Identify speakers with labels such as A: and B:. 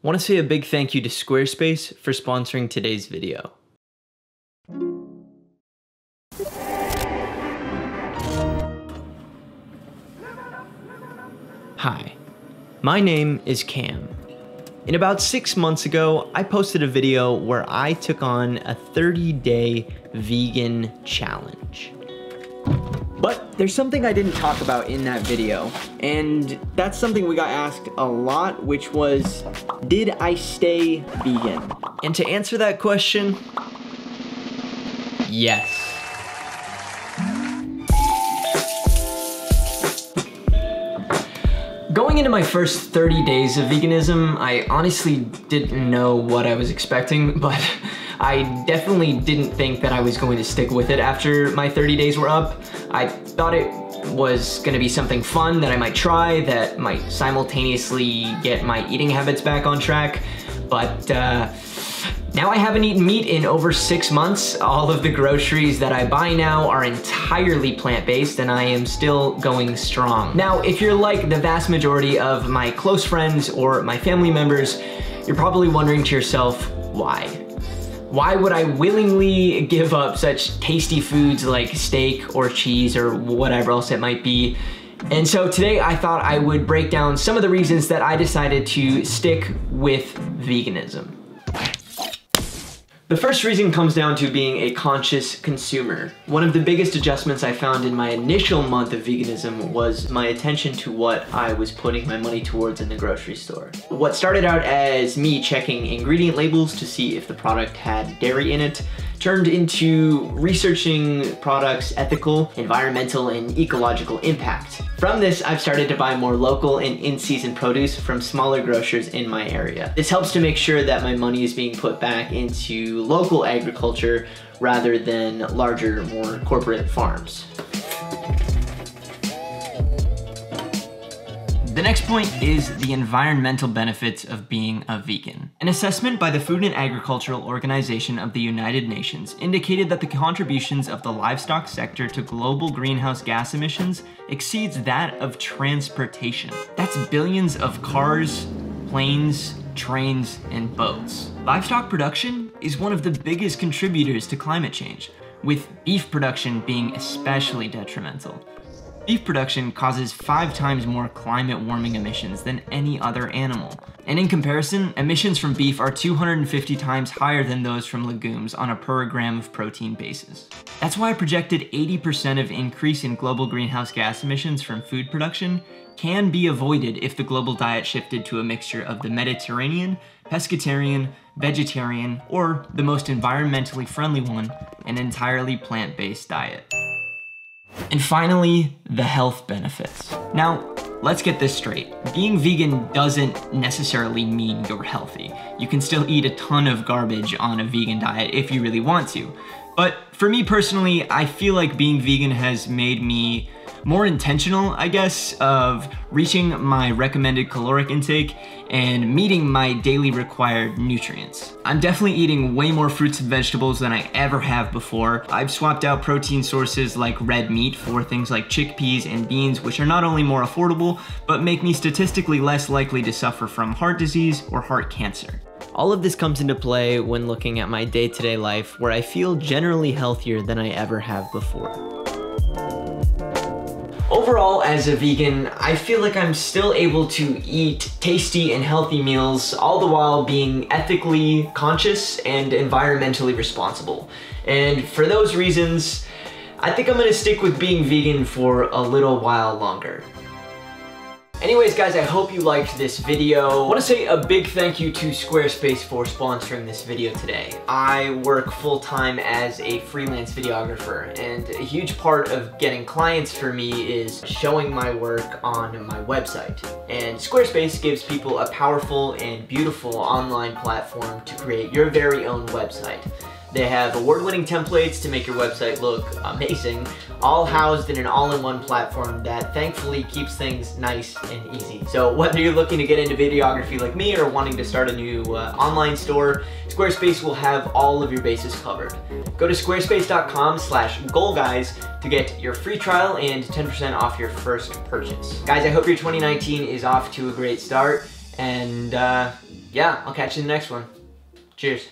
A: Want to say a big thank you to Squarespace for sponsoring today's video. Hi, my name is Cam. And about 6 months ago, I posted a video where I took on a 30-day vegan challenge. But there's something I didn't talk about in that video, and that's something we got asked a lot, which was, did I stay vegan? And to answer that question, yes. Going into my first 30 days of veganism, I honestly didn't know what I was expecting, but I definitely didn't think that I was going to stick with it after my 30 days were up. I thought it was gonna be something fun that I might try, that might simultaneously get my eating habits back on track, but now I haven't eaten meat in over 6 months. All of the groceries that I buy now are entirely plant-based, and I am still going strong. Now, if you're like the vast majority of my close friends or my family members, you're probably wondering to yourself, why? Why would I willingly give up such tasty foods like steak or cheese or whatever else it might be? And so today I thought I would break down some of the reasons that I decided to stick with veganism. The first reason comes down to being a conscious consumer. One of the biggest adjustments I found in my initial month of veganism was my attention to what I was putting my money towards in the grocery store. What started out as me checking ingredient labels to see if the product had dairy in it turned into researching products' ethical, environmental, and ecological impact. From this, I've started to buy more local and in-season produce from smaller grocers in my area. This helps to make sure that my money is being put back into local agriculture rather than larger, more corporate farms. The next point is the environmental benefits of being a vegan. An assessment by the Food and Agricultural Organization of the United Nations indicated that the contributions of the livestock sector to global greenhouse gas emissions exceeds that of transportation. That's billions of cars, planes, trains, and boats. Livestock production is one of the biggest contributors to climate change, with beef production being especially detrimental. Beef production causes 5 times more climate warming emissions than any other animal. And in comparison, emissions from beef are 250 times higher than those from legumes on a per gram of protein basis. That's why a projected 80% of increase in global greenhouse gas emissions from food production can be avoided if the global diet shifted to a mixture of the Mediterranean, pescatarian, vegetarian, or the most environmentally friendly one, an entirely plant-based diet. And finally, the health benefits. Now, let's get this straight. Being vegan doesn't necessarily mean you're healthy. You can still eat a ton of garbage on a vegan diet if you really want to. But for me personally, I feel like being vegan has made me more intentional, I guess, of reaching my recommended caloric intake and meeting my daily required nutrients. I'm definitely eating way more fruits and vegetables than I ever have before. I've swapped out protein sources like red meat for things like chickpeas and beans, which are not only more affordable, but make me statistically less likely to suffer from heart disease or heart cancer. All of this comes into play when looking at my day-to-day life, where I feel generally healthier than I ever have before. Overall, as a vegan, I feel like I'm still able to eat tasty and healthy meals, all the while being ethically conscious and environmentally responsible. And for those reasons, I think I'm gonna stick with being vegan for a little while longer. Anyways, guys, I hope you liked this video. I want to say a big thank you to Squarespace for sponsoring this video today. I work full-time as a freelance videographer, and a huge part of getting clients for me is showing my work on my website. And Squarespace gives people a powerful and beautiful online platform to create your very own website. They have award-winning templates to make your website look amazing, all housed in an all-in-one platform that thankfully keeps things nice and easy. So whether you're looking to get into videography like me or wanting to start a new online store, Squarespace will have all of your bases covered. Go to squarespace.com/goalguys to get your free trial and 10% off your first purchase. Guys, I hope your 2019 is off to a great start, and yeah, I'll catch you in the next one. Cheers.